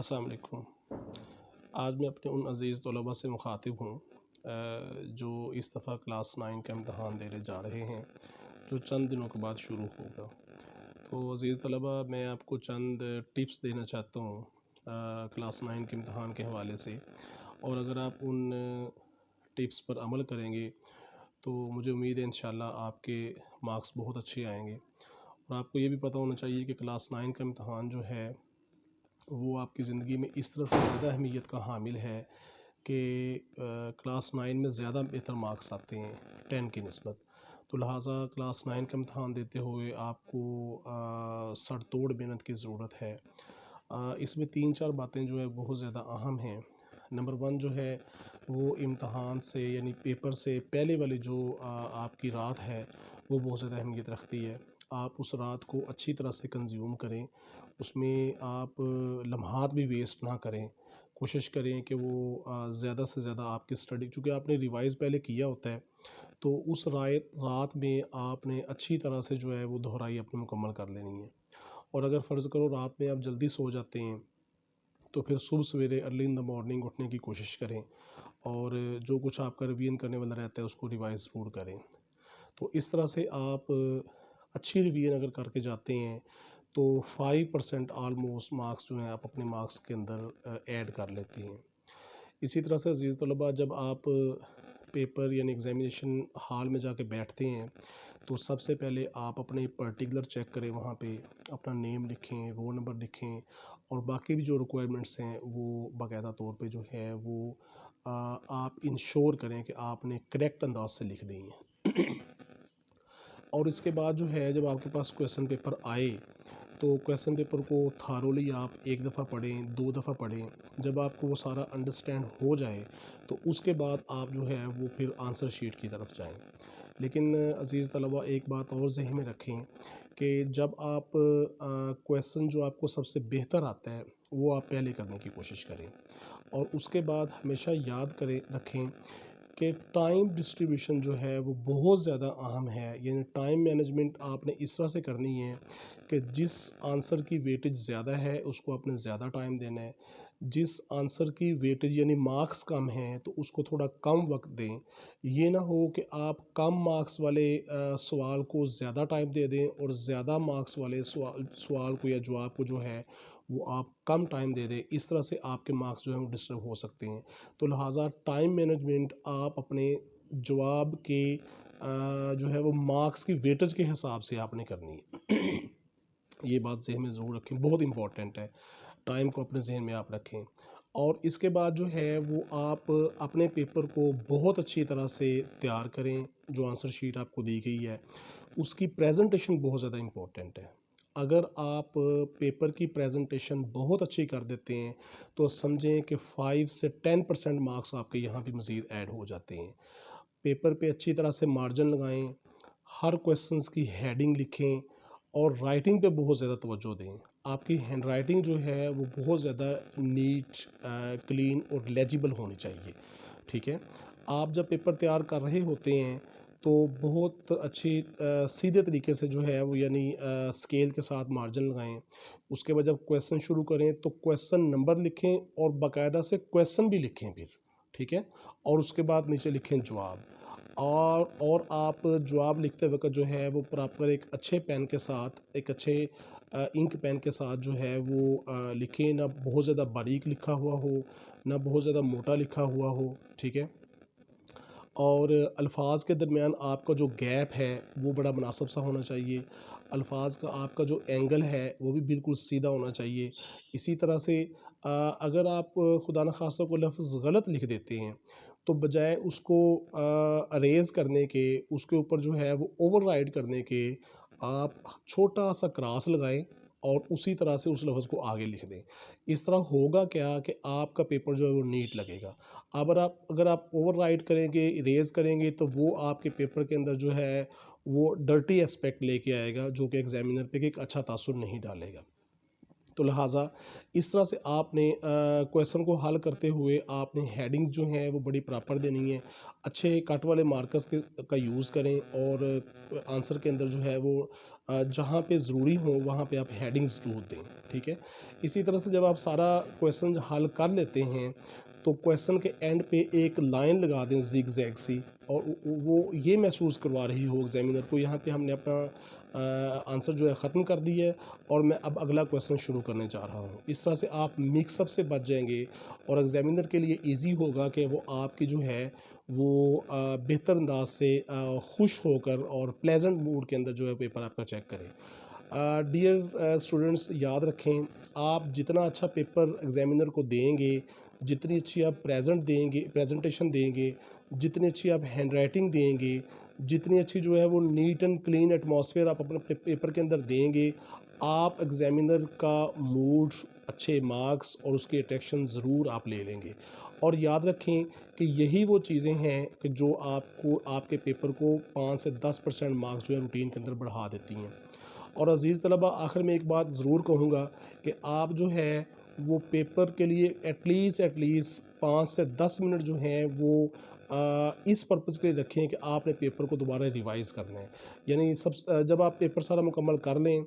السلام علیکم۔ آج میں اپنے ان عزیز طلباء سے مخاطب ہوں جو اس دفعہ کلاس 9 کا امتحان دینے جا رہے ہیں، جو چند دنوں کے بعد شروع ہوگا۔ تو عزیز طلباء، میں آپ کو چند ٹپس دینا چاہتا ہوں کلاس 9 کے امتحان کے حوالے سے، اور اگر آپ ان ٹپس پر عمل کریں گے تو مجھے امید ہے انشاءاللہ آپ کے مارکس بہت اچھے آئیں گے۔ اور آپ کو یہ بھی پتہ ہونا چاہیے کہ کلاس 9 کا امتحان جو ہے وہ آپ کی زندگی میں اس طرح سے زیادہ اہمیت کا حامل ہے کہ کلاس 9 میں زیادہ بہتر مارکس آتے ہیں 10 کی نسبت۔ تو لہٰذا کلاس 9 کا امتحان دیتے ہوئے آپ کو سر توڑ محنت کی ضرورت ہے۔ اس میں 3-4 باتیں جو ہے بہت زیادہ اہم ہیں۔ نمبر 1 جو ہے وہ امتحان سے یعنی پیپر سے پہلے والی جو آپ کی رات ہے وہ بہت زیادہ اہمیت رکھتی ہے۔ آپ اس رات کو اچھی طرح سے کنزیوم کریں، اس میں آپ لمحات بھی ویسٹ نہ کریں، کوشش کریں کہ وہ زیادہ سے زیادہ آپ کی اسٹڈی، چونکہ آپ نے ریوائز پہلے کیا ہوتا ہے تو اس رات میں آپ نے اچھی طرح سے جو ہے وہ دہرائی اپنی مکمل کر لینی ہے۔ اور اگر فرض کرو رات میں آپ جلدی سو جاتے ہیں تو پھر صبح سویرے ارلی ان دا مارننگ اٹھنے کی کوشش کریں، اور جو کچھ آپ کا ریویژن کرنے والا رہتا ہے اس کو ریوائز ضرور کریں۔ تو اس طرح سے آپ اچھی ریویژن اگر کر کے جاتے ہیں تو 5% آلموسٹ مارکس جو ہیں آپ اپنے مارکس کے اندر ایڈ کر لیتے ہیں۔ اسی طرح سے عزیز طلباء، جب آپ پیپر یعنی ایگزامینیشن ہال میں جا کے بیٹھتے ہیں تو سب سے پہلے آپ اپنے پرٹیکولر چیک کریں، وہاں پہ اپنا نیم لکھیں، رول نمبر لکھیں، اور باقی بھی جو ریکوائرمنٹس ہیں وہ باقاعدہ طور پہ جو ہے وہ آپ انشور کریں کہ آپ نے کریکٹ انداز سے لکھ دی ہیں۔ اور اس کے بعد جو ہے جب آپ کے پاس کویسچن پیپر آئے تو کویسچن پیپر کو تھارولی آپ 1 دفعہ پڑھیں، 2 دفعہ پڑھیں۔ جب آپ کو وہ سارا انڈرسٹینڈ ہو جائے تو اس کے بعد آپ جو ہے وہ پھر آنسر شیٹ کی طرف جائیں۔ لیکن عزیز طلباء، ایک بات اور ذہن میں رکھیں کہ جب آپ کویسچن جو آپ کو سب سے بہتر آتا ہے وہ آپ پہلے کرنے کی کوشش کریں، اور اس کے بعد ہمیشہ یاد رکھیں کہ ٹائم ڈسٹریبیوشن جو ہے وہ بہت زیادہ اہم ہے۔ یعنی ٹائم مینجمنٹ آپ نے اس طرح سے کرنی ہے کہ جس آنسر کی ویٹیج زیادہ ہے اس کو آپ نے زیادہ ٹائم دینا ہے، جس آنسر کی ویٹیج یعنی مارکس کم ہیں تو اس کو تھوڑا کم وقت دیں۔ یہ نہ ہو کہ آپ کم مارکس والے سوال کو زیادہ ٹائم دے دیں اور زیادہ مارکس والے سوال کو یا جواب کو جو ہے وہ آپ کم ٹائم دے دیں۔ اس طرح سے آپ کے مارکس جو ہیں وہ ڈسٹرب ہو سکتے ہیں۔ تو لہٰذا ٹائم مینجمنٹ آپ اپنے جواب کے جو ہے وہ مارکس کی ویٹیج کے حساب سے آپ نے کرنی ہے۔ یہ بات ذہن میں ضرور رکھیں، بہت امپورٹنٹ ہے، ٹائم کو اپنے ذہن میں آپ رکھیں۔ اور اس کے بعد جو ہے وہ آپ اپنے پیپر کو بہت اچھی طرح سے تیار کریں۔ جو آنسر شیٹ آپ کو دی گئی ہے اس کی پریزنٹیشن بہت زیادہ امپورٹنٹ ہے۔ اگر آپ پیپر کی پریزنٹیشن بہت اچھی کر دیتے ہیں تو سمجھیں کہ 5 سے 10% مارکس آپ کے یہاں بھی مزید ایڈ ہو جاتے ہیں۔ پیپر پہ اچھی طرح سے مارجن لگائیں، ہر کویسچنس کی ہیڈنگ لکھیں، اور رائٹنگ پہ بہت زیادہ توجہ دیں۔ آپ کی ہینڈ رائٹنگ جو ہے وہ بہت زیادہ نیٹ، کلین اور لیجیبل ہونی چاہیے، ٹھیک ہے۔ آپ جب پیپر تیار کر رہے ہوتے ہیں تو بہت اچھی سیدھے طریقے سے جو ہے وہ یعنی اسکیل کے ساتھ مارجن لگائیں۔ اس کے بعد جب کویسچن شروع کریں تو کویسچن نمبر لکھیں اور باقاعدہ سے کویسچن بھی لکھیں پھر، ٹھیک ہے۔ اور اس کے بعد نیچے لکھیں جواب، اور آپ جواب لکھتے وقت جو ہے وہ پراپر ایک اچھے پین کے ساتھ، ایک اچھے انک پین کے ساتھ جو ہے وہ لکھیں، نہ بہت زیادہ باریک لکھا ہوا ہو نہ بہت زیادہ موٹا لکھا ہوا ہو، ٹھیک ہے۔ اور الفاظ کے درمیان آپ کا جو گیپ ہے وہ بڑا مناسب سا ہونا چاہیے۔ الفاظ کا آپ کا جو اینگل ہے وہ بھی بالکل سیدھا ہونا چاہیے۔ اسی طرح سے اگر آپ خدا نخواستہ کوئی لفظ غلط لکھ دیتے ہیں تو بجائے اس کو اریز کرنے کے، اس کے اوپر جو ہے وہ اوور رائڈ کرنے کے، آپ چھوٹا سا کراس لگائیں اور اسی طرح سے اس لفظ کو آگے لکھ دیں۔ اس طرح ہوگا کیا کہ آپ کا پیپر جو ہے وہ نیٹ لگے گا۔ اگر آپ اوور رائڈ کریں گے، اریز کریں گے تو وہ آپ کے پیپر کے اندر جو ہے وہ ڈرٹی اسپیکٹ لے کے آئے گا، جو کہ ایگزامینر پہ ایک اچھا تاثر نہیں ڈالے گا۔ تو لہٰذا اس طرح سے آپ نے کویسچن کو حل کرتے ہوئے آپ نے ہیڈنگز جو ہیں وہ بڑی پراپر دینی ہیں، اچھے کٹ والے مارکرز کا یوز کریں، اور آنسر کے اندر جو ہے وہ جہاں پہ ضروری ہوں وہاں پہ آپ ہیڈنگز ضرور دیں، ٹھیک ہے۔ اسی طرح سے جب آپ سارا کویسچن حل کر لیتے ہیں تو کویسچن کے اینڈ پہ ایک لائن لگا دیں زیگ زیگ سی، اور وہ یہ محسوس کروا رہی ہو ایگزامینر کو یہاں پہ ہم نے اپنا آنسر جو ہے ختم کر دی ہے اور میں اب اگلا کویسچن شروع کرنے جا رہا ہوں۔ اس طرح سے آپ مکس اپ سے بچ جائیں گے اور ایگزامینر کے لیے ایزی ہوگا کہ وہ آپ کی جو ہے وہ بہتر انداز سے خوش ہو کر اور پلیزنٹ موڈ کے اندر جو ہے پیپر آپ کا چیک کریں۔ ڈیئر اسٹوڈنٹس، یاد رکھیں، آپ جتنا اچھا پیپر ایگزامینر کو دیں گے، جتنی اچھی آپ پریزنٹیشن دیں گے، جتنی اچھی آپ ہینڈ رائٹنگ دیں گے، جتنی اچھی جو ہے وہ نیٹ اینڈ کلین ایٹماسفیئر آپ اپنے پیپر کے اندر دیں گے، آپ ایگزامینر کا موڈ، اچھے مارکس اور اس کی اٹریکشن ضرور آپ لے لیں گے۔ اور یاد رکھیں کہ یہی وہ چیزیں ہیں کہ جو آپ کے پیپر کو 5 سے 10% مارکس جو ہے روٹین کے اندر بڑھا دیتی ہیں۔ اور عزیز طلبہ، آخر میں ایک بات ضرور کہوں گا کہ آپ جو ہے وہ پیپر کے لیے ایٹ لیسٹ 5 سے 10 منٹ جو ہیں وہ اس پرپز کے لیے رکھیں کہ آپ نے پیپر کو دوبارہ ریوائز کرنا ہے۔ یعنی جب آپ پیپر سارا مکمل کر لیں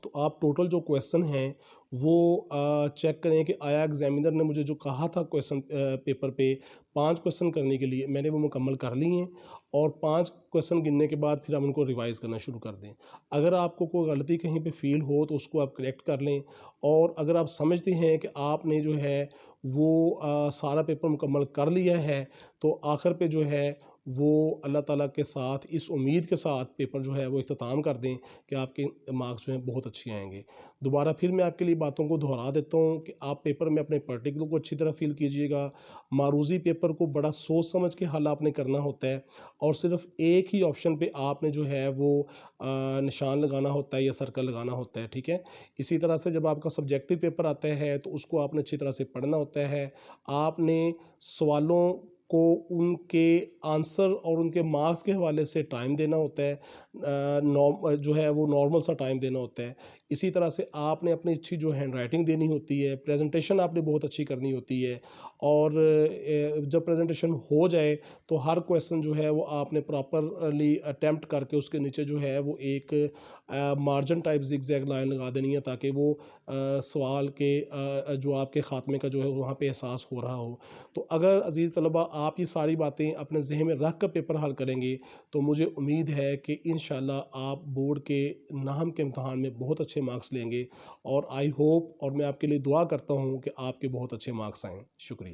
تو آپ ٹوٹل جو کویسچن ہیں وہ چیک کریں کہ آیا ایگزامینر نے مجھے جو کہا تھا کویسچن پیپر پہ 5 کویسچن کرنے کے لیے، میں نے وہ مکمل کر لی ہیں، اور 5 کویسچن گننے کے بعد پھر ہم ان کو ریوائز کرنا شروع کر دیں۔ اگر آپ کو کوئی غلطی کہیں پہ فیل ہو تو اس کو آپ کریکٹ کر لیں، اور اگر آپ سمجھتے ہیں کہ آپ نے جو ہے وہ سارا پیپر مکمل کر لیا ہے تو آخر پہ جو ہے وہ اللہ تعالیٰ کے ساتھ اس امید کے ساتھ پیپر جو ہے وہ اختتام کر دیں کہ آپ کے مارکس جو ہیں بہت اچھے آئیں گے۔ دوبارہ پھر میں آپ کے لیے باتوں کو دہرا دیتا ہوں کہ آپ پیپر میں اپنے پرٹیکولر کو اچھی طرح فیل کیجیے گا، معروضی پیپر کو بڑا سوچ سمجھ کے حل آپ نے کرنا ہوتا ہے، اور صرف ایک ہی آپشن پہ آپ نے جو ہے وہ نشان لگانا ہوتا ہے یا سرکل لگانا ہوتا ہے، ٹھیک ہے۔ اسی طرح سے جب آپ کا سبجیکٹو پیپر آتا ہے تو اس کو آپ نے اچھی طرح سے پڑھنا ہوتا ہے، آپ نے سوالوں کو ان کے آنسر اور ان کے مارکس کے حوالے سے ٹائم دینا ہوتا ہے، جو ہے وہ نارمل سا ٹائم دینا ہوتا ہے۔ اسی طرح سے آپ نے اپنی اچھی جو ہینڈ رائٹنگ دینی ہوتی ہے، پریزنٹیشن آپ نے بہت اچھی کرنی ہوتی ہے، اور جب پریزنٹیشن ہو جائے تو ہر کویسچن جو ہے وہ آپ نے پراپرلی اٹیمپٹ کر کے اس کے نیچے جو ہے وہ ایک margin type zig zag line لگا دینی ہے تاکہ وہ سوال کے جو آپ کے خاتمے کا جو ہے وہاں پہ احساس ہو رہا ہو۔ تو اگر عزیز طلبہ آپ یہ ساری باتیں اپنے ذہن میں رکھ کر پیپر حل کریں گے تو مجھے امید ہے کہ انشاءاللہ آپ بورڈ کے ناہم کے امتحان میں بہت اچھے مارکس لیں گے، اور آئی ہوپ اور میں آپ کے لیے دعا کرتا ہوں کہ آپ کے بہت اچھے مارکس آئیں۔ شکریہ۔